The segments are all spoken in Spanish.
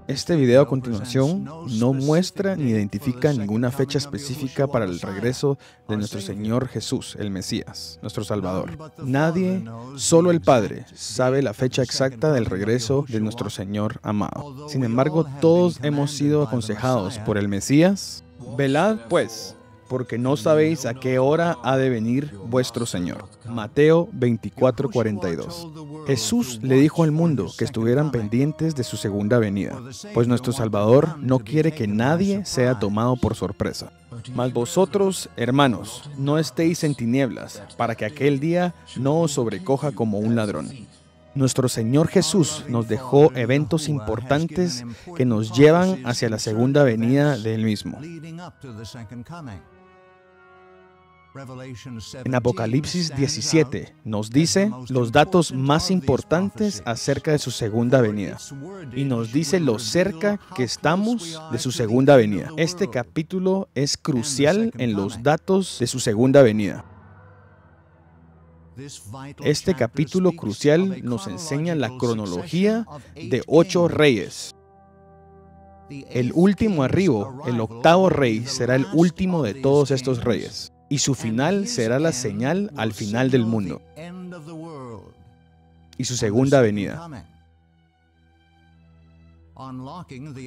Este video a continuación no muestra ni identifica ninguna fecha específica para el regreso de nuestro Señor Jesús, el Mesías, nuestro Salvador. Nadie, solo el Padre, sabe la fecha exacta del regreso de nuestro Señor amado. Sin embargo, todos hemos sido aconsejados por el Mesías. Velad, pues, porque no sabéis a qué hora ha de venir vuestro Señor. Mateo 24:42. Jesús le dijo al mundo que estuvieran pendientes de su segunda venida, pues nuestro Salvador no quiere que nadie sea tomado por sorpresa. Mas vosotros, hermanos, no estéis en tinieblas, para que aquel día no os sobrecoja como un ladrón. Nuestro Señor Jesús nos dejó eventos importantes que nos llevan hacia la segunda venida de Él mismo. En Apocalipsis 17 nos dice los datos más importantes acerca de su segunda venida y nos dice lo cerca que estamos de su segunda venida. Este capítulo es crucial en los datos de su segunda venida. Este capítulo crucial nos enseña la cronología de 8 reyes. El último arribo, el octavo rey, será el último de todos estos reyes. Y su final será la señal al final del mundo y su segunda venida,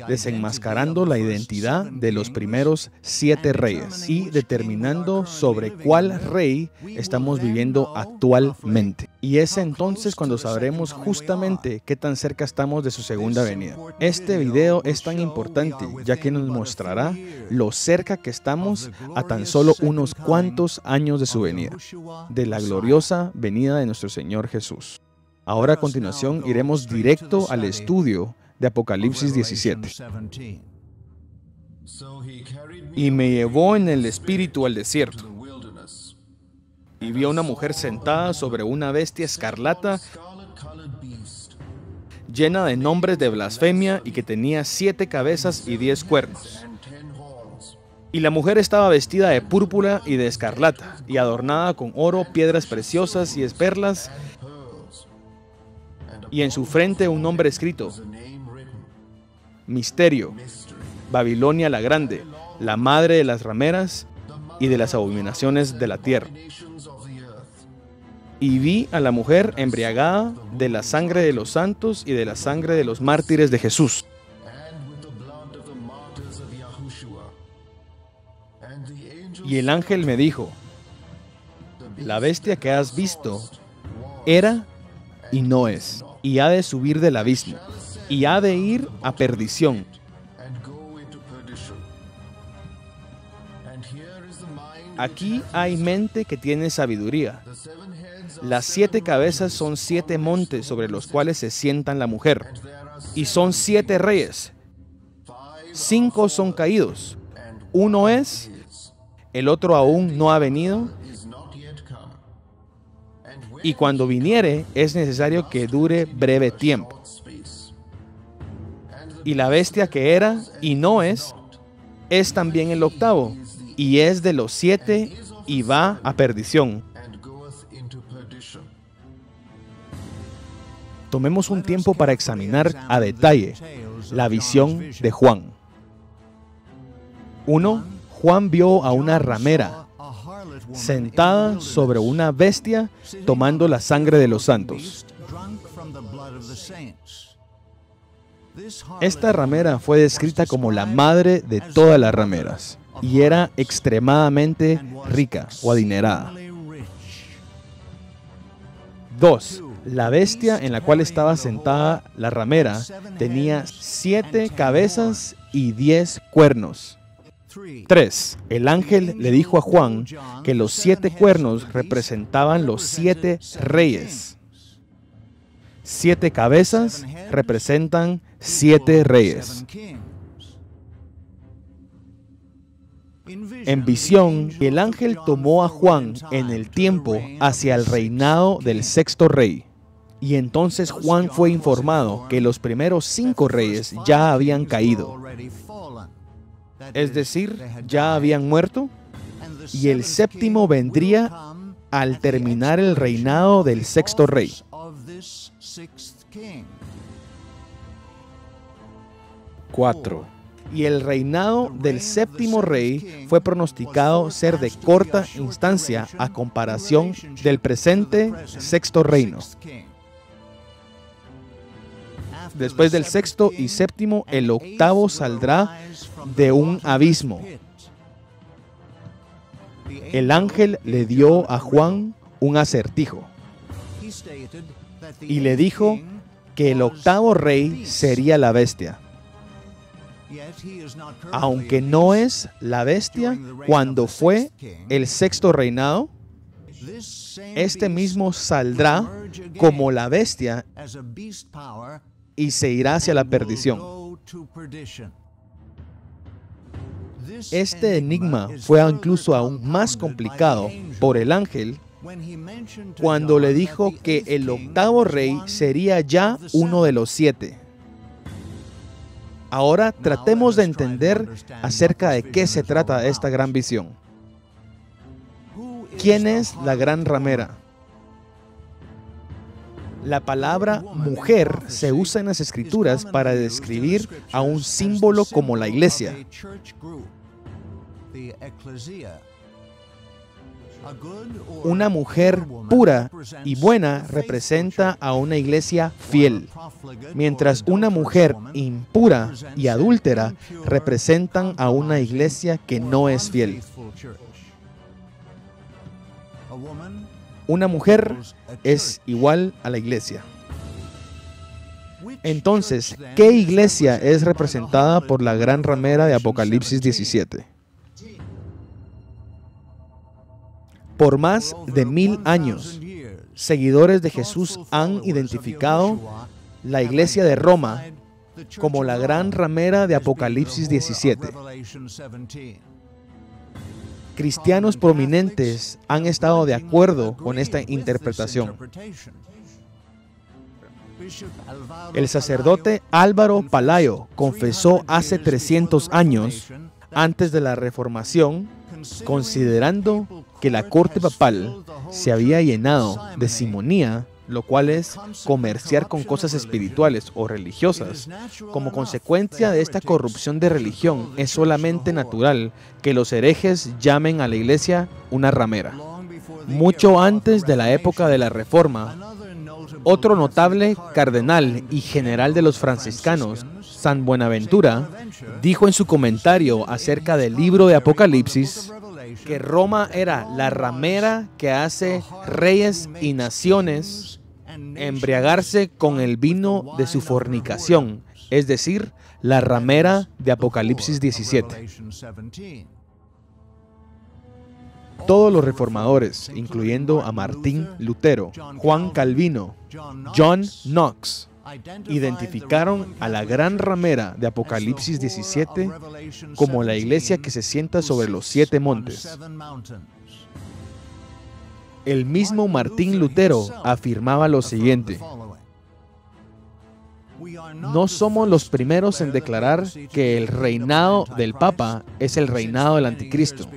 desenmascarando la identidad de los primeros 7 reyes y determinando sobre cuál rey estamos viviendo actualmente. Y es entonces cuando sabremos justamente qué tan cerca estamos de su segunda venida. Este video es tan importante ya que nos mostrará lo cerca que estamos a tan solo unos cuantos años de su venida, de la gloriosa venida de nuestro Señor Jesús. Ahora a continuación iremos directo al estudio de Apocalipsis 17. Y me llevó en el espíritu al desierto, y vi a una mujer sentada sobre una bestia escarlata, llena de nombres de blasfemia, y que tenía 7 cabezas y 10 cuernos. Y la mujer estaba vestida de púrpura y de escarlata, y adornada con oro, piedras preciosas y perlas, y en su frente un nombre escrito: Misterio, Babilonia la Grande, la madre de las rameras y de las abominaciones de la tierra. Y vi a la mujer embriagada de la sangre de los santos y de la sangre de los mártires de Jesús. Y el ángel me dijo: la bestia que has visto era y no es, y ha de subir del abismo, y ha de ir a perdición. Aquí hay mente que tiene sabiduría. Las 7 cabezas son 7 montes sobre los cuales se sientan la mujer, y son 7 reyes. 5 son caídos, uno es, el otro aún no ha venido, y cuando viniere es necesario que dure breve tiempo. Y la bestia que era y no es también el octavo, y es de los 7 y va a perdición. Tomemos un tiempo para examinar a detalle la visión de Juan. 1. Juan vio a una ramera sentada sobre una bestia tomando la sangre de los santos. Esta ramera fue descrita como la madre de todas las rameras y era extremadamente rica o adinerada. 2. La bestia en la cual estaba sentada la ramera tenía 7 cabezas y 10 cuernos. 3. El ángel le dijo a Juan que los 7 cuernos representaban los 7 reyes. 7 cabezas representan 7 reyes. En visión, el ángel tomó a Juan en el tiempo hacia el reinado del 6º rey. Y entonces Juan fue informado que los primeros 5 reyes ya habían caído. Es decir, ya habían muerto. Y el 7º vendría al terminar el reinado del 6º rey. 4. Y el reinado del séptimo rey fue pronosticado ser de corta instancia a comparación del presente sexto reino. Después del sexto y séptimo, el octavo saldrá de un abismo. El ángel le dio a Juan un acertijo y le dijo que el octavo rey sería la bestia. Aunque no es la bestia cuando fue el sexto reinado, este mismo saldrá como la bestia y se irá hacia la perdición. Este enigma fue incluso aún más complicado por el ángel cuando le dijo que el octavo rey sería ya uno de los 7. Ahora tratemos de entender acerca de qué se trata esta gran visión. ¿Quién es la gran ramera? La palabra mujer se usa en las Escrituras para describir a un símbolo como la iglesia. Una mujer pura y buena representa a una iglesia fiel, mientras una mujer impura y adúltera representan a una iglesia que no es fiel. Una mujer es igual a la iglesia. Entonces, ¿qué iglesia es representada por la gran ramera de Apocalipsis 17? Por más de 1000 años, seguidores de Jesús han identificado la iglesia de Roma como la gran ramera de Apocalipsis 17. Cristianos prominentes han estado de acuerdo con esta interpretación. El sacerdote Álvaro Palayo confesó hace 300 años, antes de la Reformación, considerando que la corte papal se había llenado de simonía, lo cual es comerciar con cosas espirituales o religiosas. Como consecuencia de esta corrupción de religión, es solamente natural que los herejes llamen a la iglesia una ramera. Mucho antes de la época de la Reforma, otro notable cardenal y general de los franciscanos, San Buenaventura, dijo en su comentario acerca del libro de Apocalipsis que Roma era la ramera que hace reyes y naciones embriagarse con el vino de su fornicación, es decir, la ramera de Apocalipsis 17. Todos los reformadores, incluyendo a Martín Lutero, Juan Calvino, John Knox, identificaron a la gran ramera de Apocalipsis 17 como la iglesia que se sienta sobre los 7 montes. El mismo Martín Lutero afirmaba lo siguiente: no somos los primeros en declarar que el reinado del Papa es el reinado del Anticristo,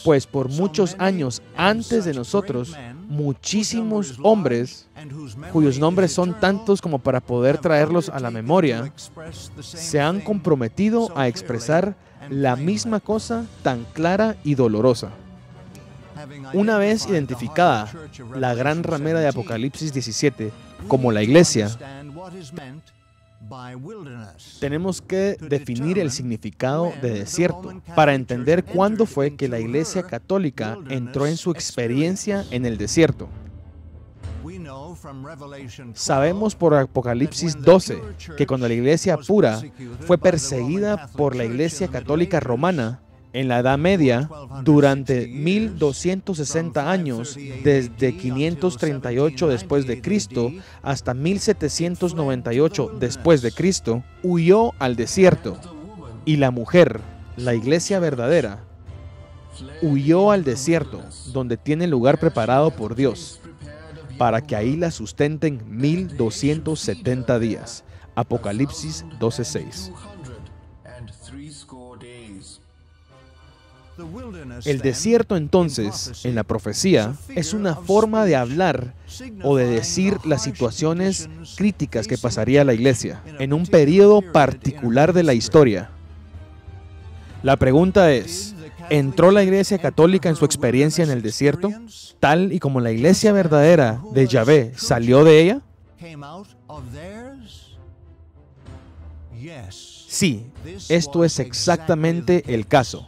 pues por muchos años antes de nosotros, muchísimos hombres, cuyos nombres son tantos como para poder traerlos a la memoria, se han comprometido a expresar la misma cosa tan clara y dolorosa. Una vez identificada la gran ramera de Apocalipsis 17 como la iglesia, tenemos que definir el significado de desierto para entender cuándo fue que la Iglesia Católica entró en su experiencia en el desierto. Sabemos por Apocalipsis 12 que cuando la Iglesia pura fue perseguida por la Iglesia Católica Romana en la Edad Media, durante 1260 años, desde 538 después de Cristo hasta 1798 después de Cristo, huyó al desierto. Y la mujer, la iglesia verdadera, huyó al desierto, donde tiene lugar preparado por Dios, para que ahí la sustenten 1270 días. Apocalipsis 12:6. El desierto, entonces, en la profecía, es una forma de hablar o de decir las situaciones críticas que pasaría la iglesia en un periodo particular de la historia. La pregunta es, ¿entró la iglesia católica en su experiencia en el desierto, tal y como la iglesia verdadera de Yahvé salió de ella? Sí, esto es exactamente el caso.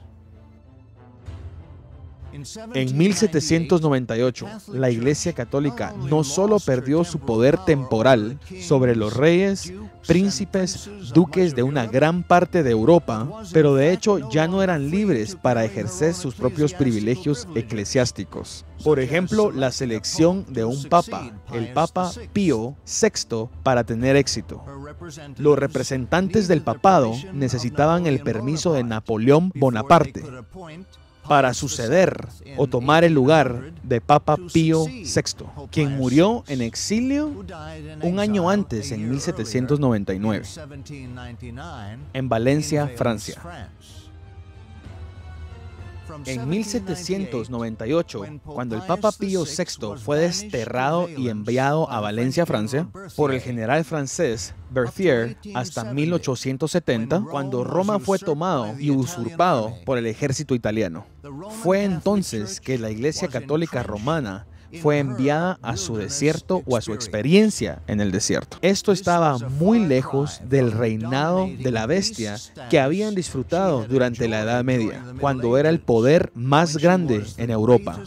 En 1798, la Iglesia Católica no solo perdió su poder temporal sobre los reyes, príncipes, duques de una gran parte de Europa, pero de hecho ya no eran libres para ejercer sus propios privilegios eclesiásticos. Por ejemplo, la selección de un papa, el Papa Pío VI, para tener éxito. Los representantes del papado necesitaban el permiso de Napoleón Bonaparte para suceder o tomar el lugar de Papa Pío VI, quien murió en exilio un año antes, en 1799, en Valencia, Francia. En 1798, cuando el Papa Pío VI fue desterrado y enviado a Valencia, Francia, por el general francés Berthier, hasta 1870, cuando Roma fue tomado y usurpado por el ejército italiano. Fue entonces que la Iglesia Católica Romana fue enviada a su desierto o a su experiencia en el desierto. Esto estaba muy lejos del reinado de la bestia que habían disfrutado durante la Edad Media, cuando era el poder más grande en Europa,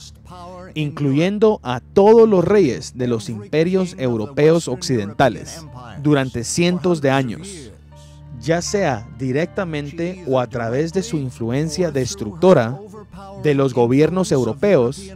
incluyendo a todos los reyes de los imperios europeos occidentales durante cientos de años, ya sea directamente o a través de su influencia destructora de los gobiernos europeos.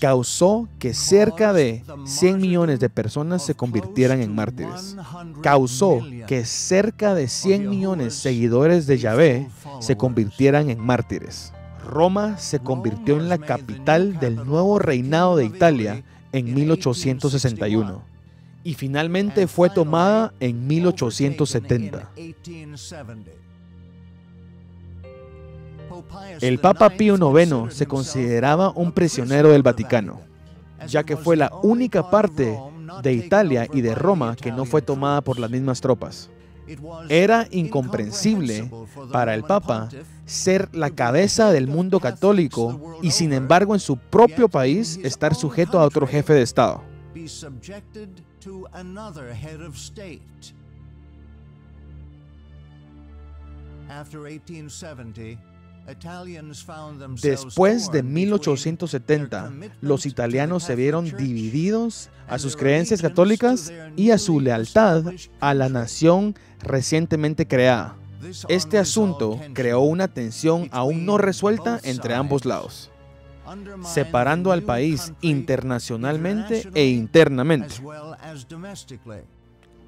Causó que cerca de 100 millones de personas se convirtieran en mártires. Causó que cerca de 100 millones de seguidores de Yahvé se convirtieran en mártires. Roma se convirtió en la capital del nuevo reinado de Italia en 1861 y finalmente fue tomada en 1870. El Papa Pío IX se consideraba un prisionero del Vaticano, ya que fue la única parte de Italia y de Roma que no fue tomada por las mismas tropas. Era incomprensible para el Papa ser la cabeza del mundo católico y, sin embargo, en su propio país estar sujeto a otro jefe de Estado. Después de 1870, los italianos se vieron divididos a sus creencias católicas y a su lealtad a la nación recientemente creada. Este asunto creó una tensión aún no resuelta entre ambos lados, separando al país internacionalmente e internamente.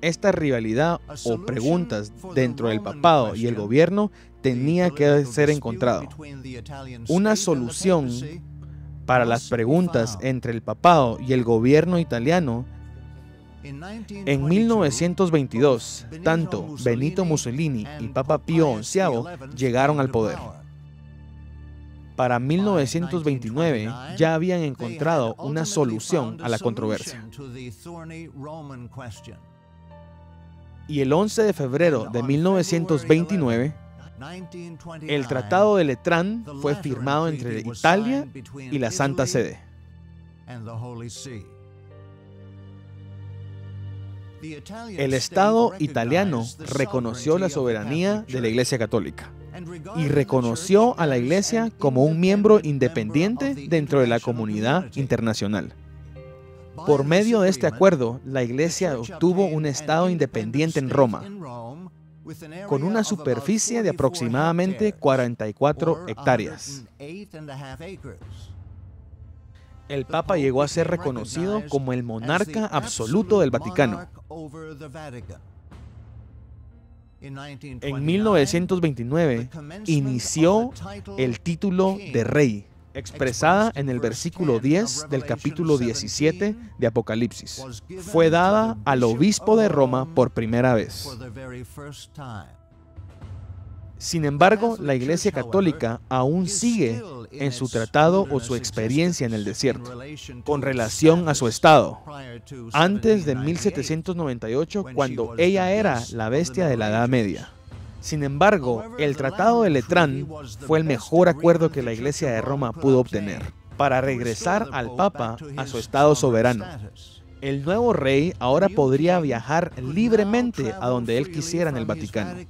Esta rivalidad o preguntas dentro del papado y el gobierno tenía que ser encontrado. Una solución para las preguntas entre el papado y el gobierno italiano. En 1922, tanto Benito Mussolini y Papa Pío XI llegaron al poder. Para 1929 ya habían encontrado una solución a la controversia. Y el 11 de febrero de 1929, el Tratado de Letrán fue firmado entre Italia y la Santa Sede. El Estado italiano reconoció la soberanía de la Iglesia Católica y reconoció a la Iglesia como un miembro independiente dentro de la comunidad internacional. Por medio de este acuerdo, la Iglesia obtuvo un Estado independiente en Roma, con una superficie de aproximadamente 44 hectáreas. El Papa llegó a ser reconocido como el monarca absoluto del Vaticano. En 1929 inició el título de rey, expresada en el versículo 10 del capítulo 17 de Apocalipsis. Fue dada al obispo de Roma por primera vez. Sin embargo, la Iglesia Católica aún sigue en su tratado o su experiencia en el desierto, con relación a su estado, antes de 1798, cuando ella era la bestia de la Edad Media. Sin embargo, el Tratado de Letrán fue el mejor acuerdo que la Iglesia de Roma pudo obtener para regresar al Papa a su estado soberano. El nuevo rey ahora podría viajar libremente a donde él quisiera en el Vaticano,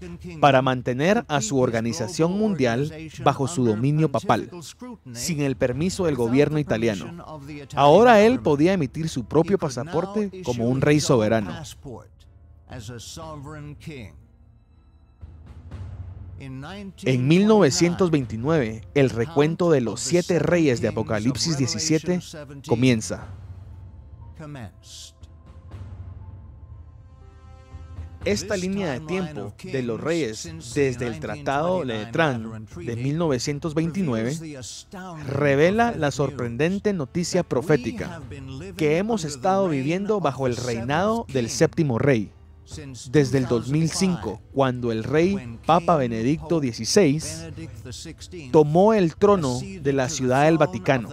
para mantener a su organización mundial bajo su dominio papal, sin el permiso del gobierno italiano. Ahora él podía emitir su propio pasaporte como un rey soberano. En 1929, el recuento de los 7 reyes de Apocalipsis 17 comienza. Esta línea de tiempo de los reyes desde el Tratado de Letrán de 1929 revela la sorprendente noticia profética que hemos estado viviendo bajo el reinado del séptimo rey. Desde el 2005, cuando el rey Papa Benedicto XVI tomó el trono de la Ciudad del Vaticano.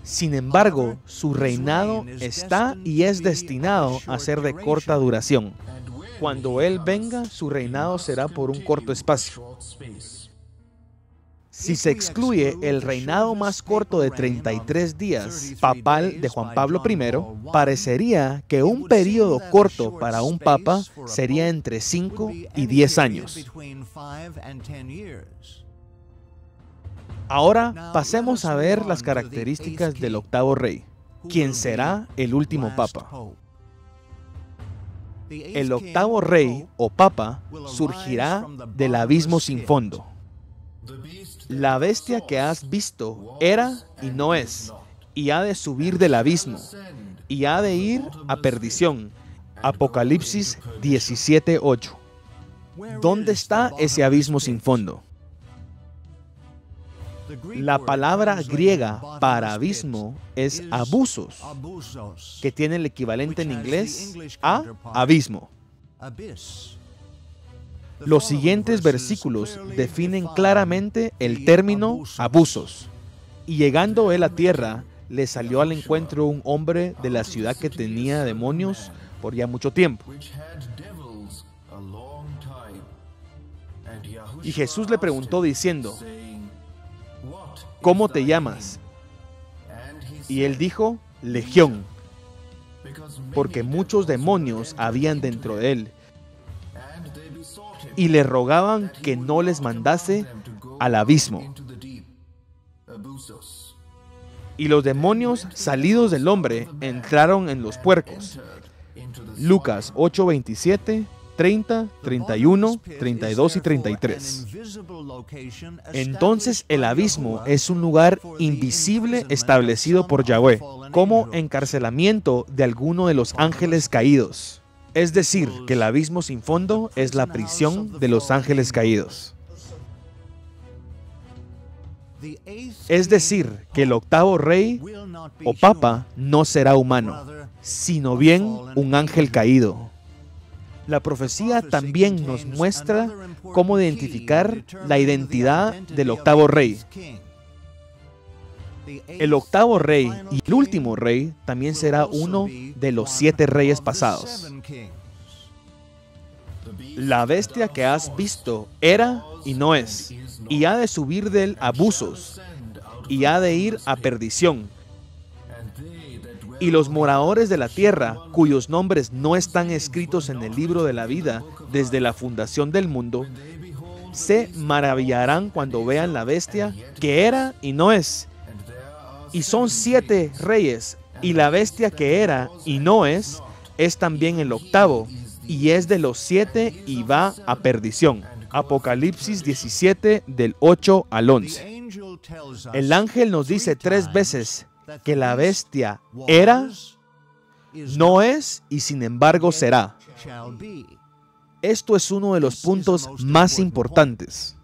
Sin embargo, su reinado está y es destinado a ser de corta duración. Cuando él venga, su reinado será por un corto espacio. Si se excluye el reinado más corto de 33 días papal de Juan Pablo I, parecería que un periodo corto para un papa sería entre 5 y 10 años. Ahora pasemos a ver las características del octavo rey, quien será el último papa. El octavo rey o papa surgirá del abismo sin fondo. La bestia que has visto era y no es, y ha de subir del abismo, y ha de ir a perdición. Apocalipsis 17:8. ¿Dónde está ese abismo sin fondo? La palabra griega para abismo es abusos, que tiene el equivalente en inglés a abismo. Los siguientes versículos definen claramente el término abusos. Y llegando él a tierra, le salió al encuentro un hombre de la ciudad que tenía demonios por ya mucho tiempo. Y Jesús le preguntó diciendo, ¿cómo te llamas? Y él dijo, Legión, porque muchos demonios habían dentro de él, y le rogaban que no les mandase al abismo. Y los demonios salidos del hombre entraron en los puercos. Lucas 8:27, 30, 31, 32 y 33. Entonces el abismo es un lugar invisible establecido por Yahweh como encarcelamiento de alguno de los ángeles caídos. Es decir, que el abismo sin fondo es la prisión de los ángeles caídos. Es decir, que el octavo rey o papa no será humano, sino bien un ángel caído. La profecía también nos muestra cómo identificar la identidad del octavo rey. El octavo rey y el último rey también será uno de los 7 reyes pasados. La bestia que has visto era y no es, y ha de subir del abusos, y ha de ir a perdición. Y los moradores de la tierra, cuyos nombres no están escritos en el libro de la vida desde la fundación del mundo, se maravillarán cuando vean la bestia que era y no es. Y son 7 reyes, y la bestia que era y no es también el octavo, y es de los 7 y va a perdición. Apocalipsis 17 del 8 al 11. El ángel nos dice 3 veces que la bestia era, no es y sin embargo será. Esto es uno de los puntos más importantes.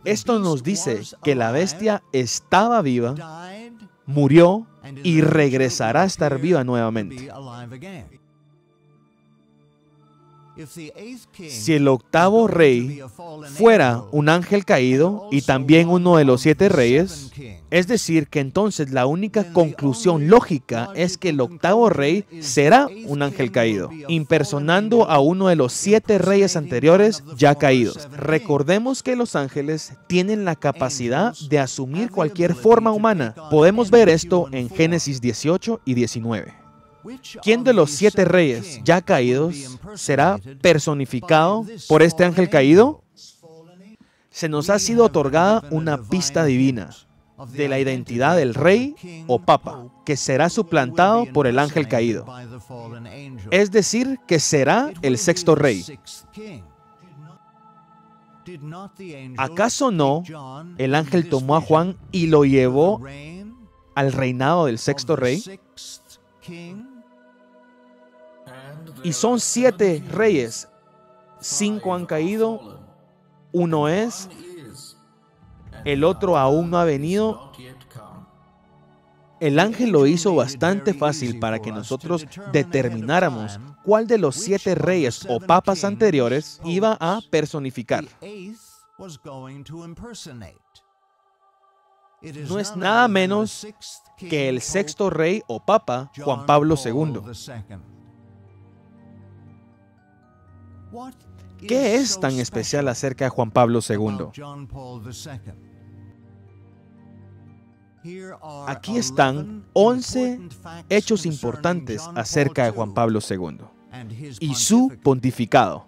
Esto nos dice que la bestia estaba viva, murió y regresará a estar viva nuevamente. Si el octavo rey fuera un ángel caído y también uno de los 7 reyes, es decir, que entonces la única conclusión lógica es que el octavo rey será un ángel caído, impersonando a uno de los 7 reyes anteriores ya caídos. Recordemos que los ángeles tienen la capacidad de asumir cualquier forma humana. Podemos ver esto en Génesis 18 y 19. ¿Quién de los 7 reyes ya caídos será personificado por este ángel caído? Se nos ha sido otorgada una pista divina de la identidad del rey o papa, que será suplantado por el ángel caído. Es decir, que será el 6º rey. ¿Acaso no el ángel tomó a Juan y lo llevó al reinado del 6º rey? Y son 7 reyes, 5 han caído, uno es, el otro aún no ha venido. El ángel lo hizo bastante fácil para que nosotros determináramos cuál de los 7 reyes o papas anteriores iba a personificar. No es nada menos que el 6º rey o papa, Juan Pablo II. ¿Qué es tan especial acerca de Juan Pablo II? Aquí están 11 hechos importantes acerca de Juan Pablo II y su pontificado.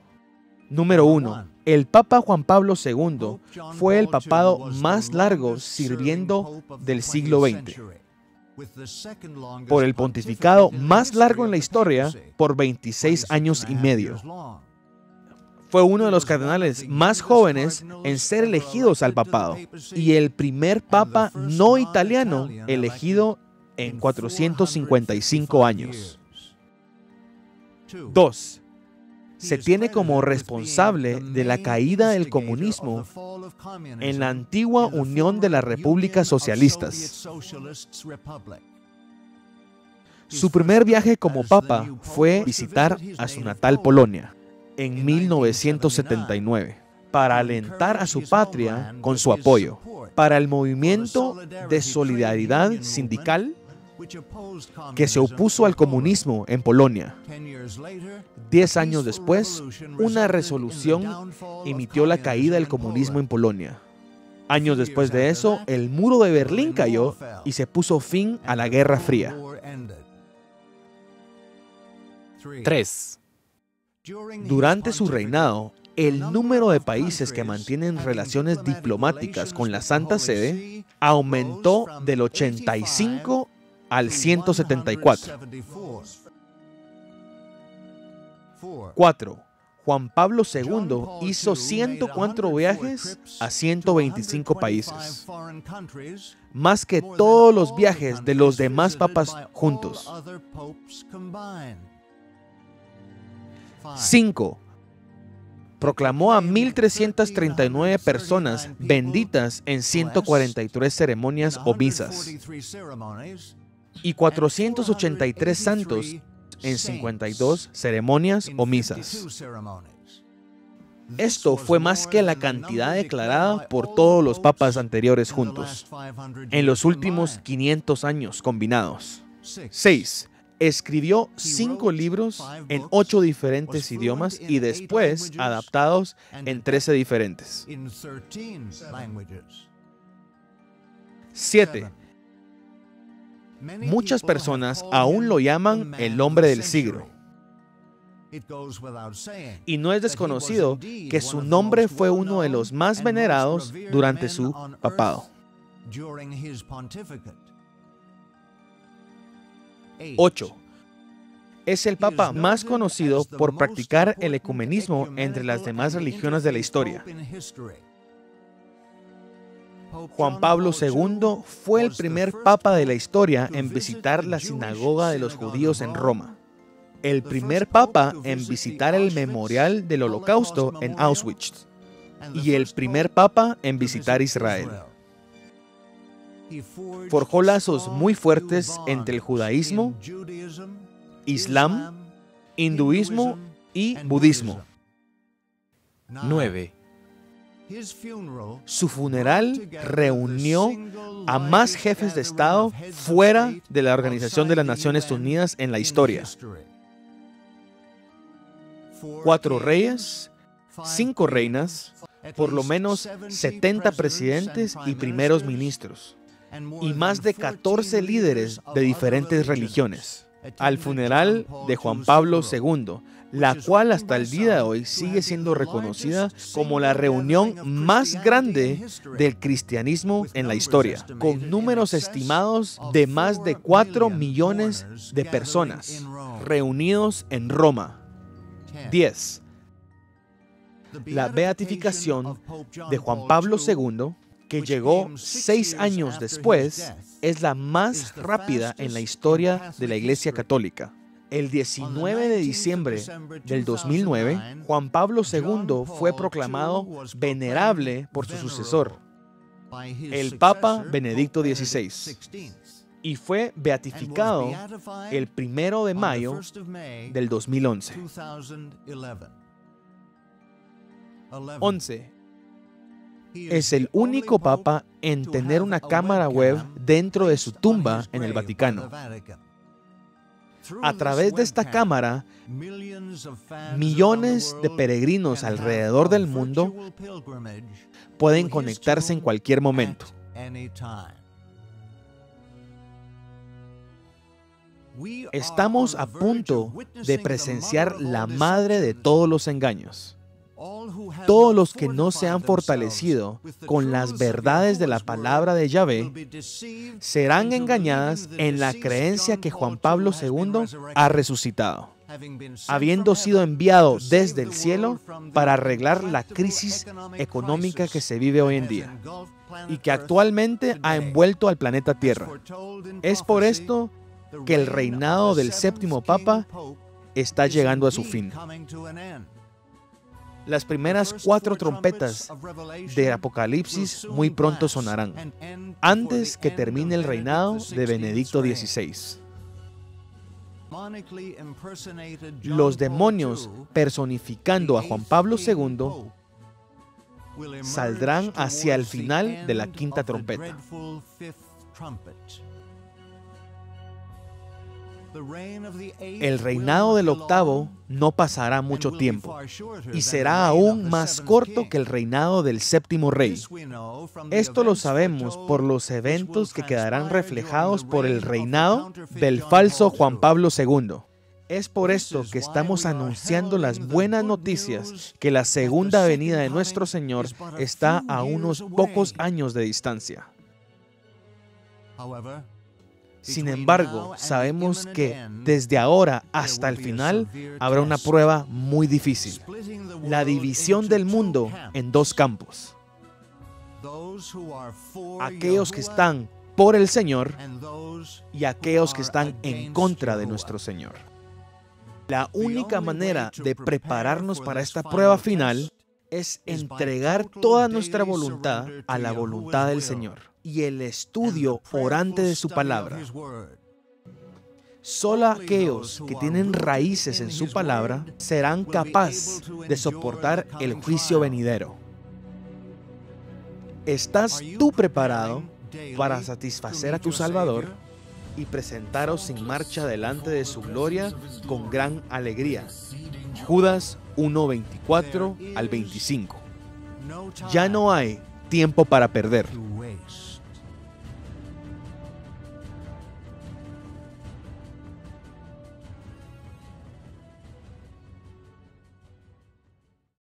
Número 1. El Papa Juan Pablo II fue el papado más largo sirviendo del siglo XX, por el pontificado más largo en la historia por 26 años y medio. Fue uno de los cardenales más jóvenes en ser elegidos al papado y el primer papa no italiano elegido en 455 años. 2. Se tiene como responsable de la caída del comunismo en la antigua Unión de las Repúblicas Socialistas. Su primer viaje como papa fue visitar a su natal Polonia en 1979 para alentar a su patria con su apoyo para el movimiento de solidaridad sindical que se opuso al comunismo en Polonia. 10 años después, una resolución emitió la caída del comunismo en Polonia. Años después de eso, el muro de Berlín cayó y se puso fin a la Guerra Fría. 3. Durante su reinado, el número de países que mantienen relaciones diplomáticas con la Santa Sede aumentó del 85 al 174. 4. Juan Pablo II hizo 104 viajes a 125 países, más que todos los viajes de los demás papas juntos. 5. Proclamó a 1.339 personas benditas en 143 ceremonias o misas y 483 santos en 52 ceremonias o misas. Esto fue más que la cantidad declarada por todos los papas anteriores juntos, en los últimos 500 años combinados. 6. Escribió 5 libros en 8 diferentes idiomas y después adaptados en 13 diferentes. 7. Muchas personas aún lo llaman el hombre del siglo. Y no es desconocido que su nombre fue uno de los más venerados durante su papado. 8. Es el papa más conocido por practicar el ecumenismo entre las demás religiones de la historia. Juan Pablo II fue el primer papa de la historia en visitar la sinagoga de los judíos en Roma, el primer papa en visitar el memorial del Holocausto en Auschwitz y el primer papa en visitar Israel. Forjó lazos muy fuertes entre el judaísmo, islam, hinduismo y budismo. 9. Su funeral reunió a más jefes de Estado fuera de la Organización de las Naciones Unidas en la historia. 4 reyes, 5 reinas, por lo menos 70 presidentes y primeros ministros, y más de 14 líderes de diferentes religiones, al funeral de Juan Pablo II, la cual hasta el día de hoy sigue siendo reconocida como la reunión más grande del cristianismo en la historia, con números estimados de más de 4 millones de personas reunidos en Roma. 10. La beatificación de Juan Pablo II, que llegó 6 años después, es la más rápida en la historia de la Iglesia Católica. El 19 de diciembre del 2009, Juan Pablo II fue proclamado venerable por su sucesor, el Papa Benedicto XVI, y fue beatificado el 1 de mayo del 2011. 11. Es el único papa en tener una cámara web dentro de su tumba en el Vaticano. A través de esta cámara, millones de peregrinos alrededor del mundo pueden conectarse en cualquier momento. Estamos a punto de presenciar la madre de todos los engaños. Todos los que no se han fortalecido con las verdades de la palabra de Yahvé serán engañadas en la creencia que Juan Pablo II ha resucitado, habiendo sido enviado desde el cielo para arreglar la crisis económica que se vive hoy en día y que actualmente ha envuelto al planeta Tierra. Es por esto que el reinado del séptimo Papa está llegando a su fin. Las primeras 4 trompetas de Apocalipsis muy pronto sonarán, antes que termine el reinado de Benedicto XVI. Los demonios personificando a Juan Pablo II saldrán hacia el final de la 5ª trompeta. El reinado del 8º no pasará mucho tiempo y será aún más corto que el reinado del 7º rey. Esto lo sabemos por los eventos que quedarán reflejados por el reinado del falso Juan Pablo II. Es por esto que estamos anunciando las buenas noticias que la segunda venida de nuestro Señor está a unos pocos años de distancia. Sin embargo, sabemos que desde ahora hasta el final habrá una prueba muy difícil: la división del mundo en 2 campos. Aquellos que están por el Señor y aquellos que están en contra de nuestro Señor. La única manera de prepararnos para esta prueba final es entregar toda nuestra voluntad a la voluntad del Señor y el estudio orante de su palabra. Solo aquellos que tienen raíces en su palabra serán capaces de soportar el juicio venidero. ¿Estás tú preparado para satisfacer a tu Salvador y presentaros sin marcha delante de su gloria con gran alegría? Judas 1:24 al 25. Ya no hay tiempo para perder.